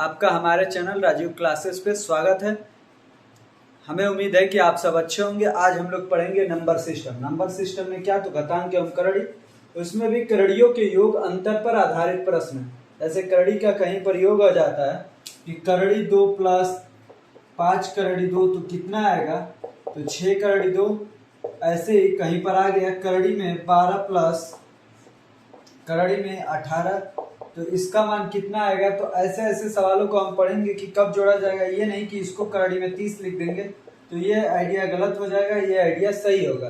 आपका हमारे channel Rajiv classes पे स्वागत है। हमें उम्मीद है कि आप सब अच्छे होंगे। आज हम लोग पढ़ेंगे नंबर सिस्टम। नंबर सिस्टम में क्या, तो घातांक एवं करड़ी, उसमें भी करड़ियों के योग अंतर पर आधारित प्रश्न है। जैसे करड़ी का कहीं पर योग हो जाता है कि करड़ी 2 प्लस 5 करड़ी 2 तो कितना आएगा, तो 6 करड़ी 2। ऐसे ही कहीं पर आ गया करड़ी में 12 प्लस करड़ी में 18 तो इसका मान कितना आएगा। तो ऐसे ऐसे सवालों को हम पढ़ेंगे कि कब जोड़ा जाएगा। ये नहीं कि इसको करड़ी में 30 लिख देंगे तो ये आइडिया गलत हो जाएगा, ये आइडिया सही होगा।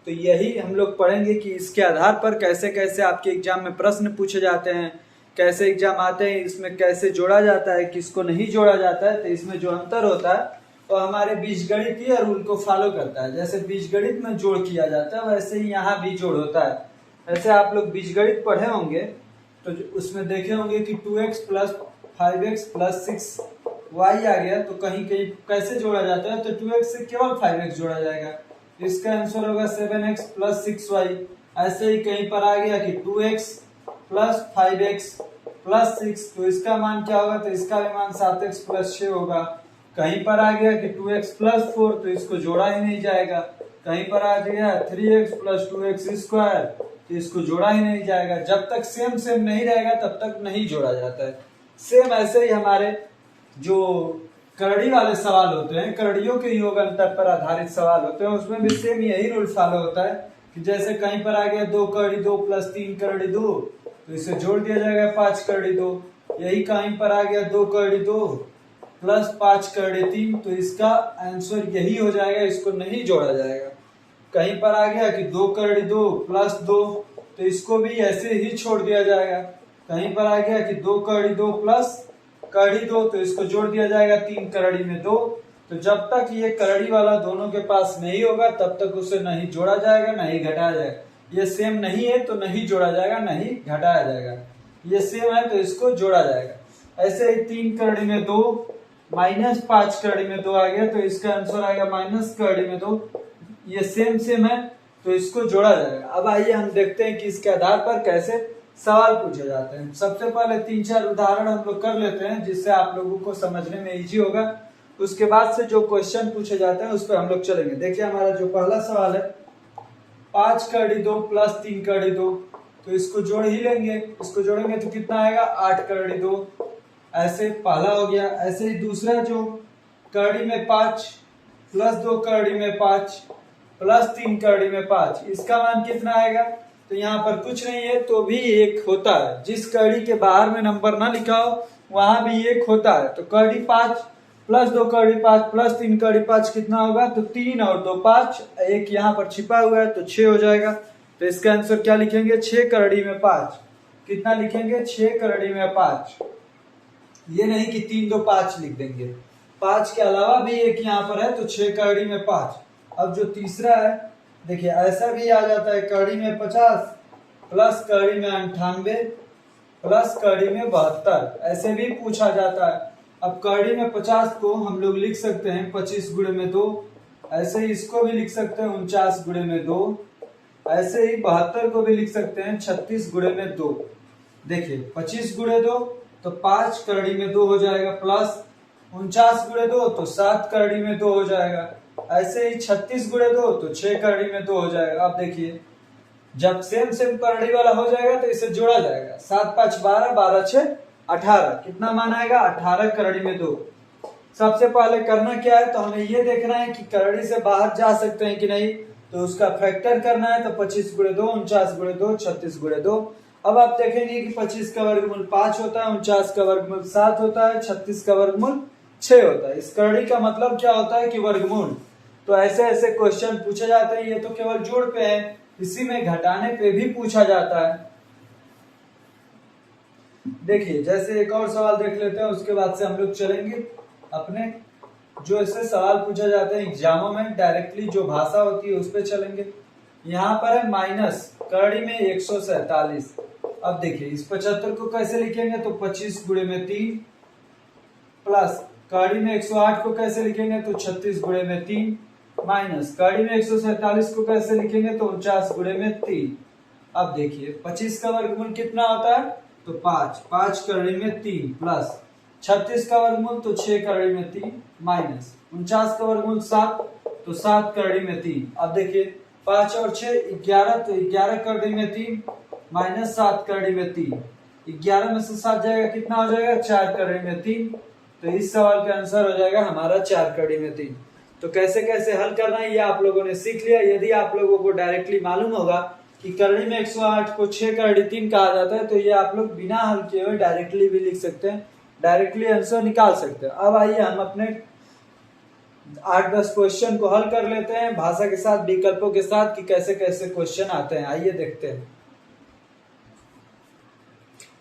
तो यही हम लोग पढ़ेंगे कि इसके आधार पर कैसे कैसे आपके एग्जाम में प्रश्न पूछे जाते हैं, कैसे एग्जाम आते हैं, इसमें कैसे जोड़ा जाता है, किसको नहीं जोड़ा जाता है। तो इसमें जो अंतर होता है वो हमारे बीजगणितीय रूल को फॉलो करता है। जैसे बीजगणित में जोड़ किया जाता है वैसे ही यहाँ भी जोड़ होता है। ऐसे आप लोग बीजगणित पढ़े होंगे तो उसमें देखे होंगे कि 2x plus 5x plus 6y आ गया, तो कहीं कहीं कैसे जोड़ा जाता है, तो 2x से केवल 5x जोड़ा जाएगा, इसका आंसर होगा 7x प्लस 6y। ऐसे ही कहीं पर आ गया कि 2x प्लस 5x प्लस 6 तो इसका मान क्या होगा, तो इसका भी मान 7x प्लस 6 होगा। कहीं पर आ गया कि 2x प्लस 4 तो इसको जोड़ा ही नहीं जाएगा। कहीं पर आ गया 3x प्लस 2x स्क्वायर तो इसको जोड़ा ही नहीं जाएगा। जब तक सेम सेम नहीं रहेगा तब तक नहीं जोड़ा जाता है। सेम ऐसे ही हमारे जो करड़ी वाले सवाल होते हैं, करड़ियों के योग अंतर पर आधारित सवाल होते हैं, उसमें भी सेम यही रूल फॉलो होता है कि जैसे कहीं पर आ गया 2 करड़ी 2 प्लस 3 करड़ी 2 तो इसे जोड़ दिया जाएगा 5 करड़ी 2। यही कहीं पर आ गया 2 करड़ी 2 प्लस 5 करड़ी 3 तो इसका आंसर यही हो जाएगा, इसको नहीं जोड़ा जाएगा। कहीं पर आ गया कि 2 करड़ी 2 प्लस 2 तो इसको भी ऐसे ही छोड़ दिया जाएगा। कहीं पर आ गया कि 2 करड़ी 2 प्लस करड़ी 2 तो इसको जोड़ दिया जाएगा 3 करड़ी में 2। तो जब तक ये करड़ी वाला दोनों के पास नहीं होगा तब तक उसे नहीं जोड़ा जाएगा, नहीं घटाया जाएगा। ये सेम नहीं है तो नहीं जोड़ा जाएगा, नहीं घटाया जाएगा। ये सेम है तो इसको जोड़ा जाएगा। ऐसे ही 3 करड़ी में 2 माइनस 5 करड़ी में 2 आ गया तो इसका आंसर आएगा माइनस करड़ी में 2। ये सेम सेम है तो इसको जोड़ा जाएगा। अब आइए हम देखते हैं कि इसके आधार पर कैसे सवाल पूछे जाते हैं। सबसे पहले 3-4 उदाहरण हम लोग कर लेते हैं जिससे आप लोगों को समझने में इजी होगा। उसके बाद से जो क्वेश्चन पूछे जाते हैं उस पर हम लोग चलेंगे। देखिए हमारा जो पहला सवाल है 5 करड़ी 2 प्लस 3 करड़ी 2 तो इसको जोड़ ही लेंगे। इसको जोड़ेंगे तो कितना आएगा 8 करड़ी 2। ऐसे पहला हो गया। ऐसे ही दूसरा जो करड़ी में 5 प्लस 2 करड़ी में 5 प्लस 3 करड़ी में 5 इसका मान कितना आएगा, तो यहाँ पर कुछ नहीं है तो भी 1 होता है। जिस करड़ी के बाहर में नंबर ना लिखा हो वहां भी 1 होता है। तो करड़ी 5 प्लस 2 करड़ी 5 प्लस 3 करड़ी 5 कितना होगा, तो 3 और 2 5, 1 यहाँ पर छिपा हुआ है तो 6 हो जाएगा। तो इसका आंसर क्या लिखेंगे, 6 करड़ी में 5। कितना लिखेंगे, 6 करड़ी में 5। ये नहीं कि 3 2 5 लिख देंगे, 5 के अलावा भी 1 यहाँ पर है तो 6 करड़ी में 5। अब जो तीसरा है देखिए ऐसा भी आ जाता है करड़ी में 50 प्लस करड़ी में 98 प्लस करड़ी में 72 ऐसे भी पूछा जाता है। अब करड़ी में 50 को हम लोग लिख सकते हैं 25 गुणे में 2। ऐसे ही इसको भी लिख सकते हैं 49 गुणे में 2। ऐसे ही 72 को भी लिख सकते हैं 36 गुणे में 2। देखिए 25 गुणे 2 तो 5 करड़ी में 2 हो जाएगा, प्लस 49 गुणे 2 तो 7 करड़ी में 2 हो जाएगा। ऐसे ही 36 गुणे 2 तो 6 करड़ी में 2 हो जाएगा। अब देखिए जब सेम सेम करड़ी वाला हो जाएगा तो इसे जोड़ा जाएगा। 7 5 12 12 6 18 कितना मान आएगा, 18 करड़ी में 2। सबसे पहले करना क्या है, तो हमें ये देखना है कि करड़ी से बाहर जा सकते हैं कि नहीं, तो उसका फैक्टर करना है। तो 25 गुणे 2 49 गुणे 2 36 गुणे 2। अब आप देखेंगे कि 25 का वर्गमूल 5 होता है, 49 का वर्गमूल 7 होता है, 36 का वर्गमूल 6 होता है। इस करड़ी का मतलब क्या होता है कि वर्गमूल। तो ऐसे ऐसे क्वेश्चन पूछे जाते हैं। ये तो केवल जोड़ पे है, इसी में घटाने पे भी पूछा जाता है। देखिए जैसे एक और सवाल देख लेते हैं, उसके बाद से हम लोग चलेंगे अपने जो ऐसे सवाल पूछा जाते हैं एग्जामों में डायरेक्टली जो भाषा होती है उस पर चलेंगे। यहाँ पर है माइनस करड़ी में 147। अब देखिए इस 75 को कैसे लिखेंगे, तो 25 गुणे में 3 प्लस करड़ी में 108 को कैसे लिखेंगे, तो 36 गुणे में 3 माइनस करड़ी में 147 को कैसे लिखेंगे, तो 49 गुणे में 3। अब देखिए 25 का वर्गमूल कितना होता है, तो 5 5 करड़ी में 3 प्लस 36 का वर्गमूल तो 6 करड़ी में 3 माइनस 49 का वर्गमूल 7 तो 7 करड़ी में 3। अब देखिए 5 और 6 11 तो 11 करड़ी में 3 माइनस 7 करड़ी में 3। 11 में से 7 जाएगा कितना हो जाएगा 4 करड़ी में 3। तो इस सवाल का आंसर हो जाएगा हमारा 4 करड़ी में 3। तो कैसे कैसे हल करना है ये आप लोगों ने सीख लिया। यदि आप लोगों को डायरेक्टली मालूम होगा कि करड़ी में 108 को 6 करड़ी 3 कहा जाता है तो ये आप लोग बिना हल किए हुए डायरेक्टली भी लिख सकते हैं, डायरेक्टली आंसर निकाल सकते हैं। अब आइए हम अपने 8-10 क्वेश्चन को हल कर लेते हैं भाषा के साथ, विकल्पों के साथ कि कैसे कैसे क्वेश्चन आते हैं। आइए देखते हैं।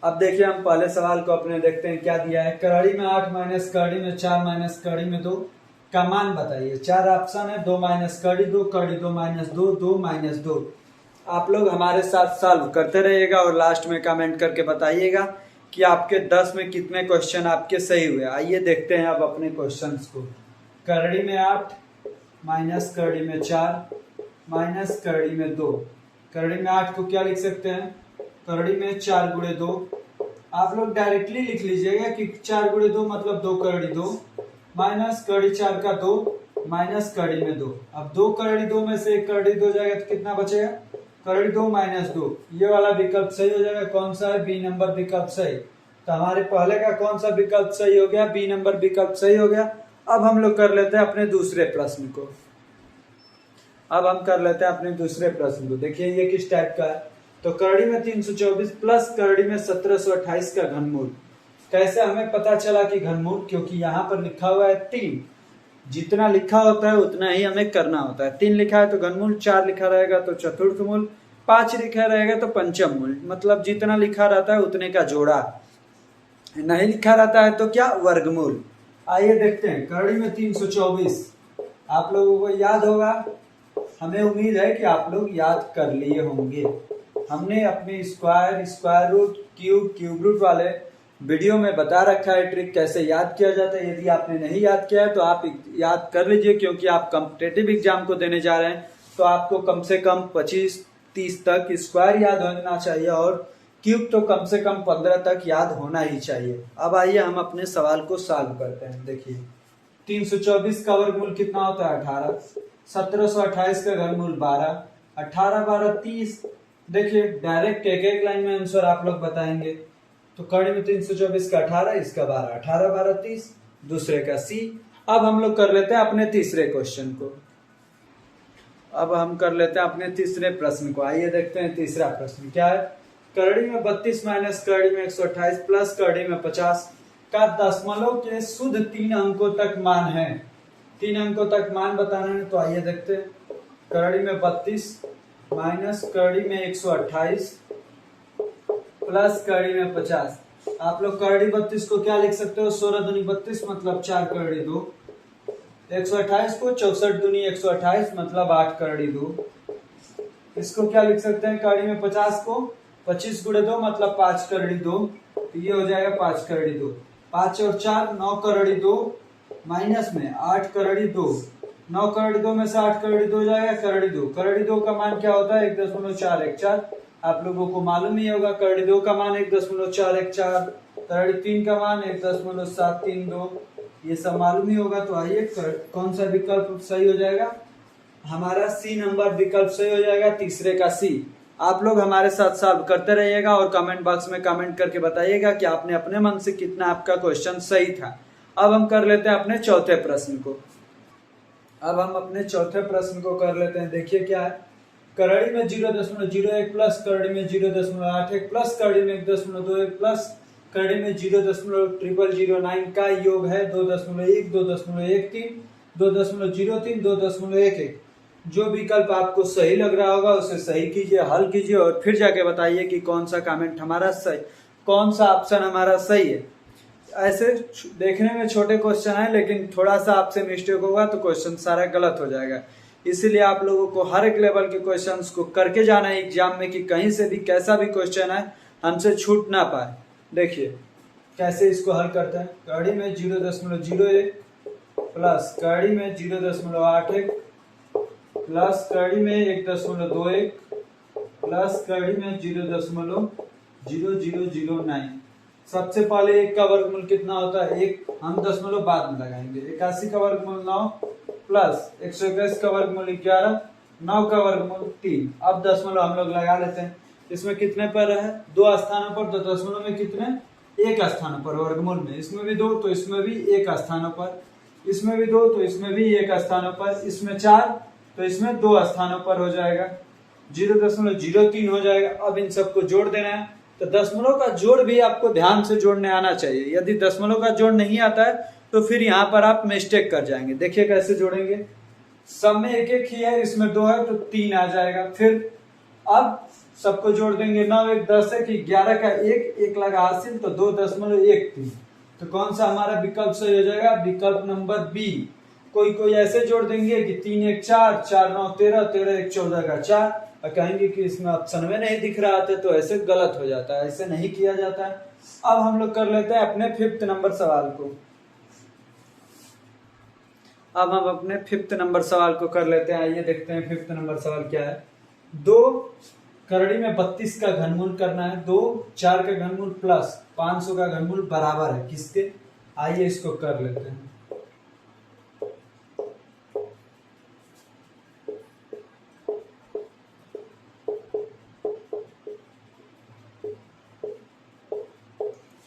अब देखिए हम पहले सवाल को अपने देखते हैं क्या दिया है। करड़ी में 8 माइनस करड़ी में 4 माइनस करड़ी में 2 का मान बताइए। 4 ऑप्शन है, 2 माइनस करड़ी 2, करड़ी 2 माइनस 2, 2 माइनस 2। आप लोग हमारे साथ सॉल्व करते रहिएगा और लास्ट में कमेंट करके बताइएगा कि आपके 10 में कितने क्वेश्चन आपके सही हुए। आइए देखते हैं अब अपने क्वेश्चंस को। करड़ी में 8 माइनस करड़ी में 4 माइनस करड़ी में 2। करड़ी में 8 को क्या लिख सकते हैं, करड़ी में 4 गुणे 2। आप लोग डायरेक्टली लिख लीजिएगा कि 4 गुणे 2 मतलब 2 करड़ी 2 माइनस करड़ी 4 का 2 माइनस करड़ी में 2। अब 2 करड़ी 2 में से 1 करड़ी 2 जाएगा तो कितना बचेगा, करड़ी 2 माइनस 2। ये वाला विकल्प सही हो जाएगा। कौन सा है, बी नंबर विकल्प सही। तो हमारे पहले का कौन सा विकल्प सही हो गया, बी नंबर विकल्प सही हो गया। अब हम लोग कर लेते हैं अपने दूसरे प्रश्न को। अब हम कर लेते हैं अपने दूसरे प्रश्न को। देखिए ये किस टाइप का है। तो करड़ी में 324 प्लस करड़ी में 1728 का घनमूल। कैसे हमें पता चला कि घनमूल, क्योंकि यहाँ पर लिखा हुआ है 3। जितना लिखा होता है उतना ही हमें करना होता है। 3 लिखा है तो घनमूल, 4 लिखा रहेगा तो चतुर्थ मूल, 5 लिखा रहेगा तो पंचम मूल। मतलब जितना लिखा रहता है उतने का जोड़ा, नहीं लिखा रहता है तो क्या, वर्गमूल। आइए देखते हैं। करड़ी में 324 आप लोगों को याद होगा, हमें उम्मीद है कि आप लोग याद कर लिए होंगे। हमने अपने square, square root, cube, cube root वाले वीडियो में बता रखा है ट्रिक कैसे याद किया जाता है। यदि आपने नहीं याद किया है तो आप याद कर लीजिए, क्योंकि आप कॉम्पिटिटिव एग्जाम को देने जा रहे हैं तो आपको कम से कम 25-30 तक स्क्वायर याद होना चाहिए और क्यूब तो कम से कम 15 तक याद होना ही चाहिए। अब आइए हम अपने सवाल को सॉल्व करते हैं। देखिए 324 का वर्गमूल कितना होता है, 18। 1728 का घनमूल 12, 18 12 30। देखिए डायरेक्ट एक एक लाइन में आंसर आप लोग बताएंगे। तो करड़ी में 324 का 18, इसका 12, 18 12 30, दूसरे का सी। अब हम लोग कर लेते हैं अपने तीसरे क्वेश्चन को। अब हम कर लेते हैं अपने तीसरे प्रश्न को। आइए देखते हैं तीसरा प्रश्न क्या है। करड़ी में 32 माइनस करड़ी में 128 प्लस करड़ी में 50 का दशमलव के शुद्ध 3 अंकों तक मान है। 3 अंकों तक मान बताना है। तो आइए देखते हैं। करड़ी में 32 माइनस करड़ी में 128 प्लस करड़ी में 50। आप लोग करड़ी 32 को क्या लिख सकते हो, 16 दूनी 32 मतलब 4 करड़ी 2। 128 को 64 दूनी 128 मतलब 8 करड़ी 2। इसको क्या लिख सकते हैं, करड़ी में 50 को 25 गुणे 2 मतलब 5 करड़ी 2। तो ये हो जाएगा 5 करड़ी 2। 5 और 4 9 करड़ी 2 माइनस में 8 करड़ी 2। 9 करड़ी 2 में से 8 करड़ी 2 जाएगा करड़ी 2। करड़ी 2 का मान क्या होता है, 1.414। आप लोगों को मालूम ही होगा करड़ी 2 का मान 1.414, करड़ी 3 का मान 1.732, ये सब मालूम ही होगा। तो आइए कौन सा विकल्प सही हो जाएगा, हमारा सी नंबर विकल्प सही हो जाएगा, तीसरे का सी। आप लोग हमारे साथ सॉल्व करते रहिएगा और कमेंट बॉक्स में कमेंट करके बताइएगा कि आपने अपने मन से कितना आपका क्वेश्चन सही था। अब हम कर लेते हैं अपने चौथे प्रश्न को। अब हम अपने चौथे प्रश्न को कर लेते हैं। देखिए क्या है। करड़ी में 0.01 प्लस करड़ी में 0.81 प्लस करड़ी में 1.21 प्लस करड़ी में 0.0009 का योग है 2.1, 2.13, 2.03, 2.11। जो विकल्प आपको सही लग रहा होगा उसे सही कीजिए, हल कीजिए और फिर जाके बताइए कि कौन सा कमेंट हमारा सही, कौन सा ऑप्शन हमारा सही है। ऐसे देखने में छोटे क्वेश्चन है, लेकिन थोड़ा सा आपसे मिस्टेक होगा तो क्वेश्चन सारा गलत हो जाएगा। इसीलिए आप लोगों को हर एक लेवल के क्वेश्चंस को करके जाना है एग्जाम में कि कहीं से भी कैसा भी क्वेश्चन है हमसे छूट ना पाए। देखिए कैसे इसको हल करते हैं। करड़ी में 0.01 प्लस करड़ी में 0.81 प्लस करड़ी में 1.21 प्लस करड़ी में 0.0009। सबसे पहले 1 का वर्गमूल कितना होता है 1, हम दशमलव बाद में लगाएंगे। 81 का वर्गमूल 9 प्लस 121 का वर्गमूल 11, 9 का वर्गमूल 3। अब दशमलव हम लोग लगा लेते हैं। इसमें कितने पर है 2 स्थानों पर, तो दशमलव में कितने 1 स्थानों पर, वर्गमूल में इसमें भी 2 तो इसमें भी 1 स्थानों पर, इसमें भी 2 तो इसमें भी 1 स्थानों पर, इसमें 4 तो इसमें 2 स्थानों पर हो जाएगा, 0.03 हो जाएगा। अब इन सबको जोड़ देना है। तो दशमलव का जोड़ भी आपको ध्यान से जोड़ने आना चाहिए। यदि दशमलव का जोड़ नहीं आता है तो फिर यहाँ पर आप मिस्टेक कर जाएंगे। देखिए कैसे जोड़ेंगे, सब में 1 ही है, इसमें 2 है तो 3 आ जाएगा। फिर अब सबको जोड़ देंगे, 9 1 10 है कि 11 का 1 लगा हासिल तो 2.13। तो कौन सा हमारा विकल्प सही हो जाएगा, विकल्प नंबर बी। कोई ऐसे जोड़ देंगे कि 3 1 4, 4 9 13, 13 1 14 का 4, और कहेंगे कि इसमें ऑप्शन में नहीं दिख रहा था, तो ऐसे गलत हो जाता है, ऐसे नहीं किया जाता है। अब हम लोग कर लेते हैं अपने 5th नंबर सवाल को। अब हम अपने 5th नंबर सवाल को कर लेते हैं। आइए देखते हैं 5th नंबर सवाल क्या है। 2 करड़ी में 32 का घनमूल करना है। 2 4 का घनमूल प्लस 500 का घनमूल बराबर है किसके, आइए इसको कर लेते हैं।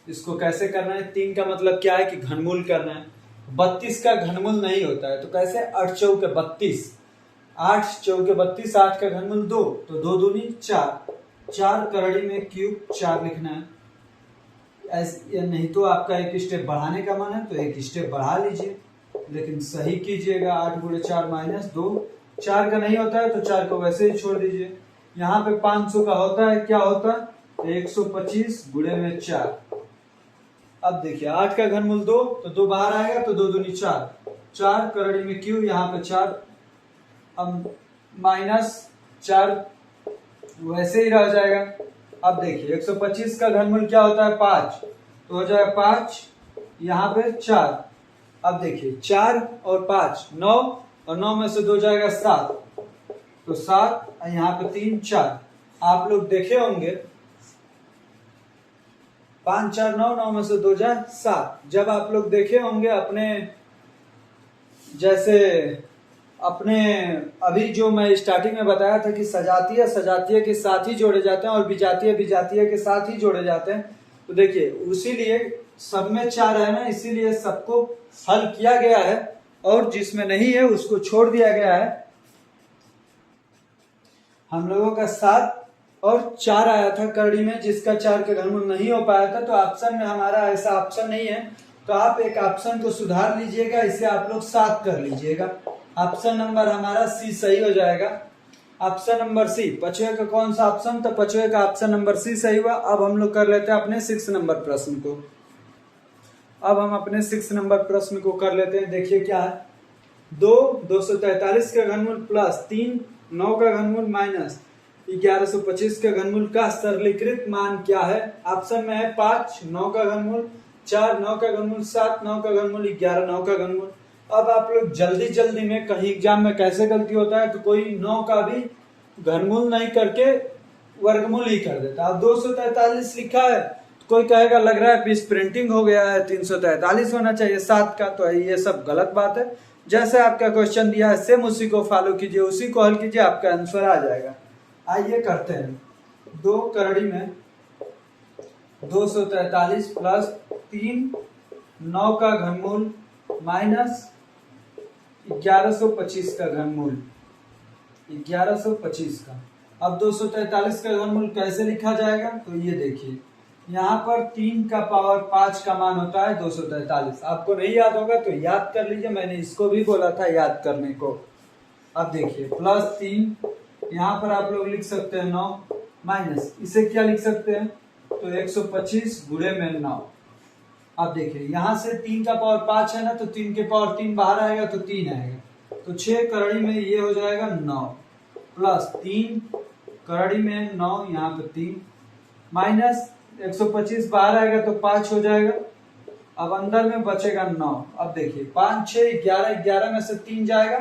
इसको कैसे करना है, 3 का मतलब क्या है कि घनमूल करना है। 32 का घनमूल नहीं होता है तो कैसे, 8 चौके 32, 8 चौके 32, 8 का घनमूल 2 तो 2 दूनी 4, 4 करड़ी में क्यूब 4 लिखना है। ऐसे नहीं तो आपका एक स्टेप बढ़ाने का मन है तो एक स्टेप बढ़ा लीजिए, लेकिन सही कीजिएगा। 8 गुणे 4 माइनस 2, 4 का नहीं होता है तो 4 को वैसे ही छोड़ दीजिए। यहाँ पे 500 का होता है, क्या होता है 125 गुणे में 4। अब देखिए 8 का घनमूल 2 तो 2 बाहर आएगा तो 2 दूनी 4, 4 करड़ी में क्यू, यहाँ पे 4, अब माइनस 4 वैसे ही रह जाएगा। अब देखिए 125 का घनमूल क्या होता है 5, तो हो जाएगा 5, यहाँ पे 4। अब देखिए 4 और 5 9, और 9 में से 2 जाएगा 7, तो 7, यहाँ पे 3 4। आप लोग देखे होंगे 5 4 9, 9 में से 2 जाए 7। जब आप लोग देखे होंगे अपने, जैसे अपने अभी जो मैं स्टार्टिंग में बताया था कि सजातीय के साथ ही जोड़े जाते हैं और विजातीय के साथ ही जोड़े जाते हैं, तो देखिए उसीलिए सब में 4 है ना, इसीलिए सबको हल किया गया है और जिसमें नहीं है उसको छोड़ दिया गया है। हम लोगों का 7 और 4 आया था करड़ी में, जिसका 4 का घनमूल नहीं हो पाया था, तो ऑप्शन में हमारा ऐसा ऑप्शन नहीं है, तो आप एक ऑप्शन को सुधार लीजिएगा, इसे आप लोग 7 कर लीजिएगा। ऑप्शन नंबर हमारा सी सही हो जाएगा। ऑप्शन नंबर सी, पचवे का कौन सा ऑप्शन, तो पचवे का ऑप्शन नंबर सी सही हुआ। अब हम लोग कर लेते हैं अपने 6 नंबर प्रश्न को। अब हम अपने 6 नंबर प्रश्न को कर लेते हैं। देखिए क्या है, 2 243 का घनमूल प्लस 3 9 का घनमूल माइनस 1125 का घनमूल का सरलीकृत मान क्या है। ऑप्शन में है 5 9 का घनमूल, 4 9 का घनमूल, 7 9 का घनमूल, 11 9 का घनमूल। अब आप लोग जल्दी में कहीं एग्जाम में कैसे गलती होता है, तो कोई 9 का भी घनमूल नहीं करके वर्गमूल ही कर देता। अब 243 लिखा है तो कोई कहेगा लग रहा है पीस प्रिंटिंग हो गया है, 343 होना चाहिए 7 का, तो ये सब गलत बात है। जैसे आपका क्वेश्चन दिया है सेम उसी को फॉलो कीजिए, उसी को हल कीजिए, आपका आंसर आ जाएगा। आइए करते हैं। 2 करड़ी में 243 प्लस 3 9 का घनमूल माइनस 1125 का घनमूल, 1125 का। अब 243 का घनमूल कैसे लिखा जाएगा, तो ये देखिए यहाँ पर 3 का पावर 5 का मान होता है 243। आपको नहीं याद होगा तो याद कर लीजिए, मैंने इसको भी बोला था याद करने को। अब देखिए प्लस 3, यहाँ पर आप लोग लिख सकते हैं 9, माइनस इसे क्या लिख सकते हैं, तो 125 गुणे में 9। अब देखिए यहाँ से 3 का पावर 5 है ना, तो 3 के पावर 3 बाहर आएगा तो 3 आएगा, तो 6 करड़ी में ये हो जाएगा 9 प्लस 3 करड़ी में 9, यहाँ पे 3 माइनस 125 बाहर आएगा तो 5 हो जाएगा। अब अंदर में बचेगा 9। अब देखिए 5 6 11, 11 में से 3 जाएगा,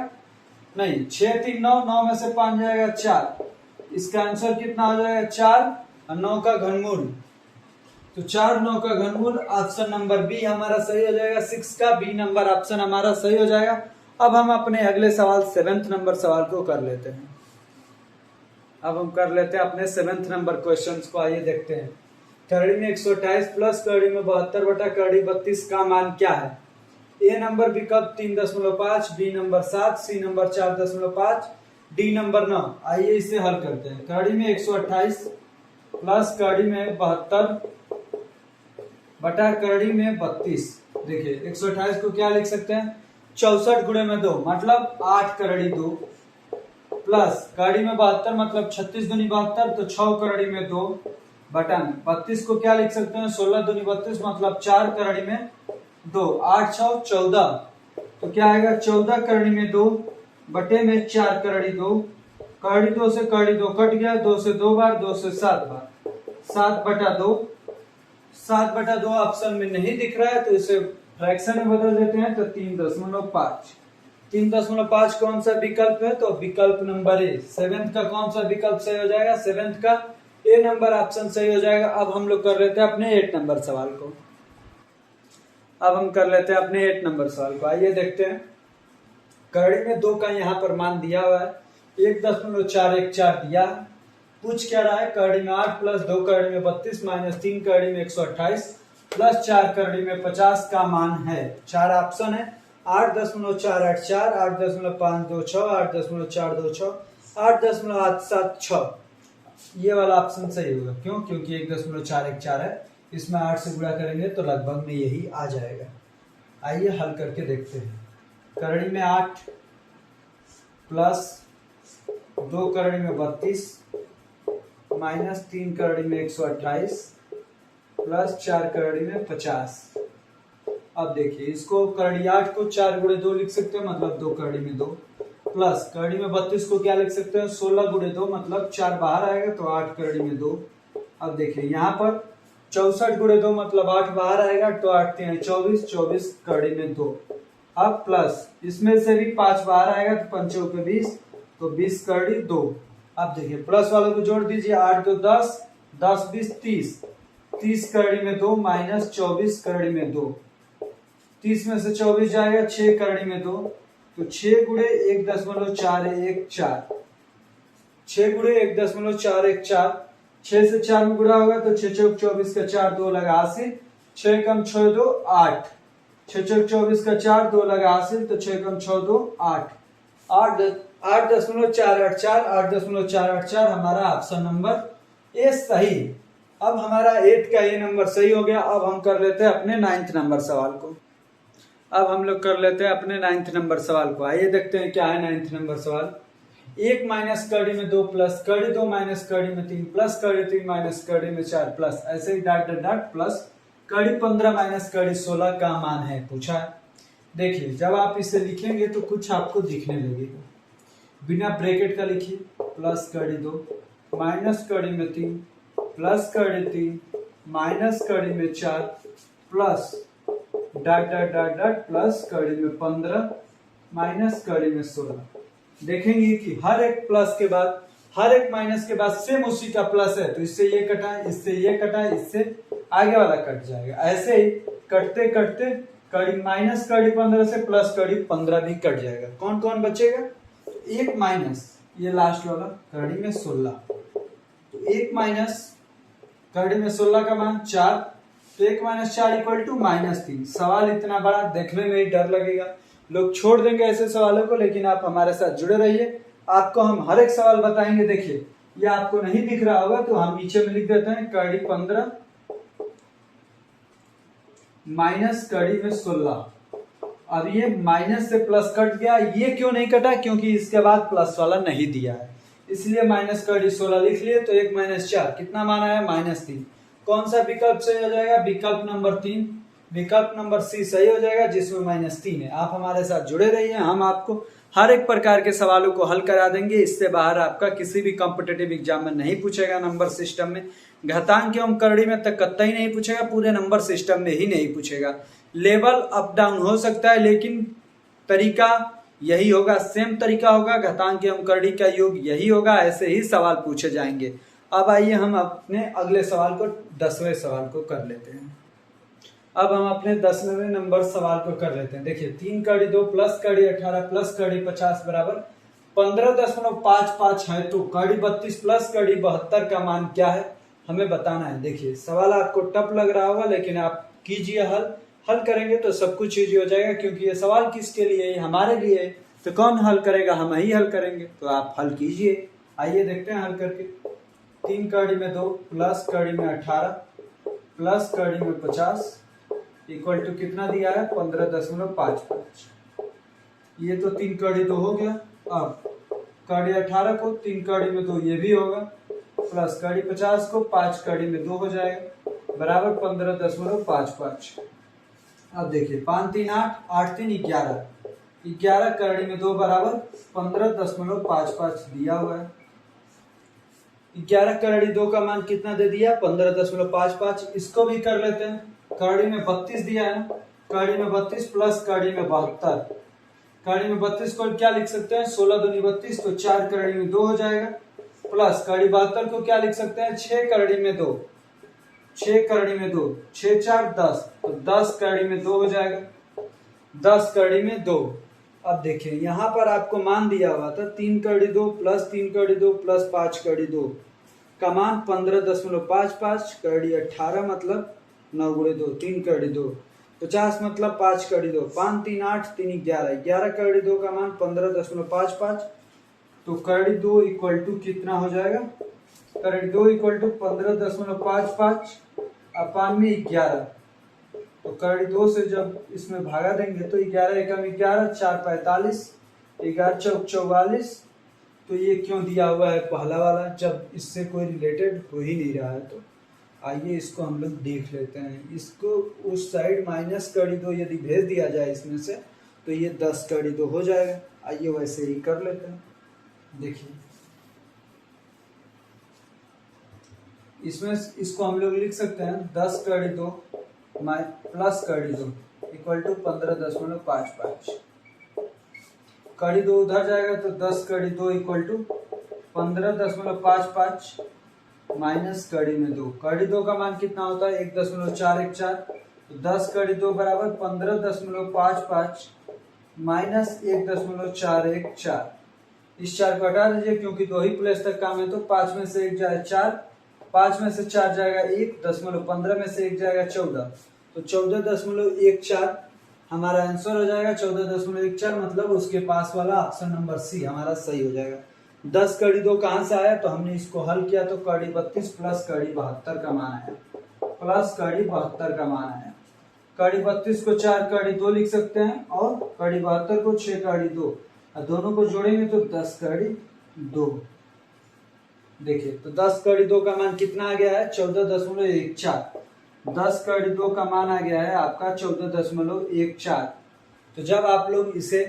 नहीं 6 3 9, 9 में से 5 जाएगा 4। इसका आंसर कितना हो जाएगा 4 और 9 का घनमूल, तो 4 9 का घनमूल ऑप्शन नंबर बी हमारा सही हो जाएगा। 6 का बी नंबर ऑप्शन हमारा सही हो जाएगा। अब हम अपने अगले सवाल 7th नंबर सवाल को कर लेते हैं। अब हम कर लेते हैं अपने 7th नंबर क्वेश्चन को। आइए देखते हैं। करड़ी में 128 प्लस करड़ी में 72 बटा करड़ी 32 का मान क्या है? ए नंबर विकल्प 3.5, B number 7, C number 4.5, D number 9। आइए इसे हल करते हैं। करड़ी में 128 प्लस करड़ी में 72 बटा करड़ी में 32। देखिए 128 को क्या लिख सकते हैं? 64 गुणे में 2 मतलब 8 करड़ी 2 प्लस करड़ी में 72 मतलब 36 दूनी 72 तो 6 करड़ी में 2 बटा 32 को क्या लिख सकते हैं? 16 दूनी 32 मतलब 4 करड़ी में 2, 8 6 14 तो क्या आएगा? 14 करड़ी में 2 बटे में 4 करड़ी 2। करड़ी 2 से करड़ी 2 कट गया, 2 से 2 बार, 2 से 7 बार, 7 बटा 2। 7 बटा 2 ऑप्शन में नहीं दिख रहा है तो इसे फ्रैक्शन में बदल देते हैं तो 3.5। 3.5 कौन सा विकल्प है? तो विकल्प नंबर ए। 7th का कौन सा विकल्प सही हो जाएगा? 7th का ए नंबर ऑप्शन सही हो जाएगा। अब हम लोग कर लेते हैं अपने 8 नंबर सवाल को। अब हम कर लेते हैं अपने 8 नंबर सवाल को। आइए देखते हैं। करड़ी में 2 का यहाँ पर मान दिया हुआ है, 1.414 दिया है। पूछ क्या रहा है? करड़ी में 8 प्लस 2 करड़ी में 32 माइनस 3 करड़ी में 128 प्लस 4 करड़ी में 50 का मान है। 4 ऑप्शन है, 8.484, 8.526, 8.426, 8.876। ये वाला ऑप्शन सही होगा। क्यों? क्योंकि 1.414 है, इसमें 8 से गुणा करेंगे तो लगभग में यही आ जाएगा। आइए हल करके देखते हैं। करड़ी में 8 प्लस 2 करड़ी में 32 माइनस 3 करड़ी में 128 प्लस 4 करड़ी में 50। अब देखिए इसको करड़ी 8 को 4 गुणे 2 लिख सकते हैं मतलब 2 करड़ी में 2 प्लस करड़ी में 32 को क्या लिख सकते हैं? 16 गुणे 2 मतलब 4 बाहर आएगा तो 8 करड़ी में 2। अब देखिए यहाँ पर 64 गुणे 2 मतलब 8 बाहर आएगा तो 8 3 24, 24 करड़ी में 2। अब प्लस इसमें से भी 5 बाहर आएगा तो 5 चौके 20 तो 20 करड़ी 2। अब देखिए प्लस वालों को जोड़ दीजिए, 8 2 10, 10 20 30, 30 करड़ी में 2 माइनस 24 करड़ी में 2। 30 में से 24 जाएगा 6 करड़ी में 2 तो 6 गुणे 1.414, 6 गुणे 1.414, 6 से 4 में गुणा होगा तो 6 चौक 24 का 4 2 लगा हासिल, 6 कम 6 2 8, 6 चौक 24 का 4 2 लगा हासिल तो 6 कम 6 2 8, 8.484, 8.484 हमारा ऑप्शन नंबर ए सही। अब हमारा 8 का ये नंबर सही हो गया। अब हम कर लेते हैं अपने 9th नंबर सवाल को। अब हम लोग कर लेते हैं अपने 9th नंबर सवाल को। आइए देखते हैं क्या है 9th नंबर सवाल। 1 माइनस करड़ी में 2 प्लस करड़ी 2 माइनस करड़ी में 3 प्लस करड़ी 3 माइनस करड़ी में 4 प्लस ऐसे ही डॉट डॉट डॉट प्लस करड़ी 15 माइनस करड़ी 16 का मान है पूछा है। देखिए जब आप इसे लिखेंगे तो कुछ आपको दिखने लगेगा। बिना ब्रैकेट का लिखिए, प्लस करड़ी 2 माइनस करड़ी में 3 प्लस करड़ी 3 माइनस करड़ी में 4 plus dot dot dot dot plus करड़ी में 15 माइनस करड़ी में 16। देखेंगे कि हर एक प्लस के बाद हर एक माइनस के बाद सेम उसी का प्लस है तो इससे ये कटा है, इससे ये कटा है, इससे आगे वाला कट जाएगा। ऐसे ही कटते कटते कड़ी माइनस कड़ी 15 से प्लस कड़ी 15 भी कट जाएगा। कौन कौन बचेगा? 1 माइनस ये लास्ट वाला करड़ी में 16 तो 1 माइनस करड़ी में 16 का मान 4 तो 1 माइनस 4 इक्वल टू -3। सवाल इतना बड़ा देखने में ही डर लगेगा, लोग छोड़ देंगे ऐसे सवालों को, लेकिन आप हमारे साथ जुड़े रहिए, आपको हम हर एक सवाल बताएंगे। देखिए ये आपको नहीं दिख रहा होगा तो हम नीचे में लिख देते हैं करड़ी 15 माइनस करड़ी में 16। अब ये माइनस से प्लस कट गया, ये क्यों नहीं कटा? क्योंकि इसके बाद प्लस वाला नहीं दिया है, इसलिए माइनस करड़ी 16 लिख लिए। तो 1 माइनस 4 कितना मान आया? -3। कौन सा विकल्प सही हो जाएगा? विकल्प नंबर 3, विकल्प नंबर सी सही हो जाएगा जिसमें -3 है। आप हमारे साथ जुड़े रहिए, हम आपको हर एक प्रकार के सवालों को हल करा देंगे। इससे बाहर आपका किसी भी कॉम्पिटिटिव एग्जाम में नहीं पूछेगा। नंबर सिस्टम में घातांक एवं करड़ी में तक कतई नहीं पूछेगा, पूरे नंबर सिस्टम में ही नहीं पूछेगा। लेवल अप डाउन हो सकता है लेकिन तरीका यही होगा, सेम तरीका होगा, घातांक एवं करड़ी का योग यही होगा, ऐसे ही सवाल पूछे जाएंगे। अब आइए हम अपने अगले सवाल को 10वें सवाल को कर लेते हैं। अब हम अपने 10वें नंबर सवाल को कर लेते हैं। देखिए 3 कड़ी 2 प्लस कड़ी 18 प्लस कड़ी 50 बराबर 15.55 है, तो कड़ी 32 प्लस कड़ी 72 का मान क्या है हमें बताना है। देखिए सवाल आपको टफ लग रहा होगा, लेकिन आप कीजिए हल करेंगे तो सब कुछ ईजी हो जाएगा, क्योंकि ये सवाल किसके लिए है, हमारे लिए है। तो कौन हल करेगा, हम ही हल करेंगे। तो आप हल कीजिए, आइए देखते हैं हल करके। 3 कड़ी में 2 प्लस कड़ी में 18 प्लस कड़ी में 50 इक्वल टू कितना दिया है 15.55। ये तो 3 कड़ी 2 हो गया। अब कड़ी 18 को 3 कड़ी में 2 ये भी होगा, प्लस कड़ी 50 को 5 कड़ी में 2 हो जाएगा बराबर 15.55। अब देखिए 5 3 8 8 3 11 11 कड़ी में 2 बराबर 15.55 दिया हुआ है। 11 कड़ी 2 का मान कितना दे दिया 15.55। इसको भी कर लेते हैं। कड़ी में 32 दिया है ना, कड़ी में 32 प्लस कड़ी में 72। कड़ी में 32 को क्या लिख सकते हैं 16 दूनी 32, तो 4 कड़ी में 2 हो जाएगा, प्लस कड़ी 72 को क्या लिख सकते हैं 6 कड़ी में 2, 6 कड़ी में 2 6 4 10, तो 10 कड़ी में 2 हो जाएगा, 10 कड़ी में 2। अब देखिए यहाँ पर आपको मान दिया हुआ था 3 कड़ी 2 प्लस 3 कड़ी 2 प्लस 5 कड़ी 2 का मान 15.55। कड़ी 18 मतलब 9 गुणे 2 3 कड़ी 2, 50 मतलब 5 कड़ी 2, 5 3 8 3 11 11 कड़ी 2 का मान 15.55। तो कड़ी 2 इक्वल टू कितना हो जाएगा, कड़ी 2 इक्वल टू 15.55 अपान में 11। तो कड़ी 2 से जब इसमें भागा देंगे तो 11 एकम 11 4 45 11 चौक 44। तो ये क्यों दिया हुआ है पहला वाला, जब इससे कोई रिलेटेड हो ही नहीं रहा है। तो आइए इसको हम लोग देख लेते हैं। इसको उस साइड माइनस कड़ी 2 यदि भेज दिया जाए इसमें से, तो ये 10 कड़ी 2 हो जाएगा। आइए वैसे ही कर लेते हैं। देखिए इसमें इसको हम लोग लिख सकते हैं 10 कड़ी 2 प्लस कड़ी 2 इक्वल टू 15.55। कड़ी 2 उधर जाएगा तो 10 कड़ी 2 इक्वल टू 15.55 माइनस कड़ी में 2। कड़ी 2 का मान कितना होता है 1.414। तो 10 कड़ी 2 बराबर 15.55 माइनस 1.414। इस 4 को हटा दीजिए क्योंकि 2 ही प्लेस तक काम है। तो 5 में से 1 जाए 4, 5 में से 4 जाएगा 1, 10.15 में से 1 जाएगा 14, तो 14.14 हमारा आंसर हो जाएगा। 14.14 मतलब उसके पास वाला ऑप्शन नंबर सी हमारा सही हो जाएगा। 10 कड़ी 2 कहाँ से आया, तो हमने इसको हल किया तो कड़ी 32 प्लस कड़ी 72 का मान आया, प्लस कड़ी 72 का मान आया। कड़ी 32 को 4 कड़ी 2 लिख सकते हैं और कड़ी 72 को 6 कड़ी 2, और दोनों को जोड़ेंगे तो 10 कड़ी 2। देखिए तो 10 कड़ी 2 का मान कितना आ गया है 14.14। 10 कड़ी 2 का मान आ गया है आपका 14.14। तो जब आप लोग इसे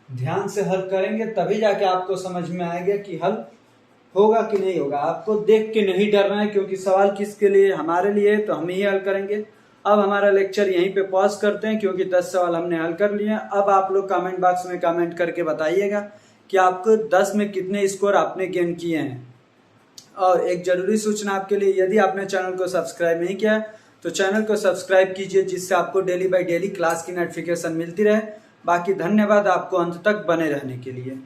ध्यान से हल करेंगे तभी जाके आपको समझ में आएगा कि हल होगा कि नहीं होगा। आपको देख के नहीं डरना है, क्योंकि सवाल किसके लिए, हमारे लिए, तो हम ही हल करेंगे। अब हमारा लेक्चर यहीं पे पॉज करते हैं, क्योंकि 10 सवाल हमने हल कर लिए हैं। अब आप लोग कमेंट बॉक्स में कमेंट करके बताइएगा कि आपको 10 में कितने स्कोर आपने गेन किए हैं। और एक जरूरी सूचना आपके लिए, यदि आपने चैनल को सब्सक्राइब नहीं किया है तो चैनल को सब्सक्राइब कीजिए, जिससे आपको डेली बाय डेली क्लास की नोटिफिकेशन मिलती रहे। बाकी धन्यवाद आपको अंत तक बने रहने के लिए।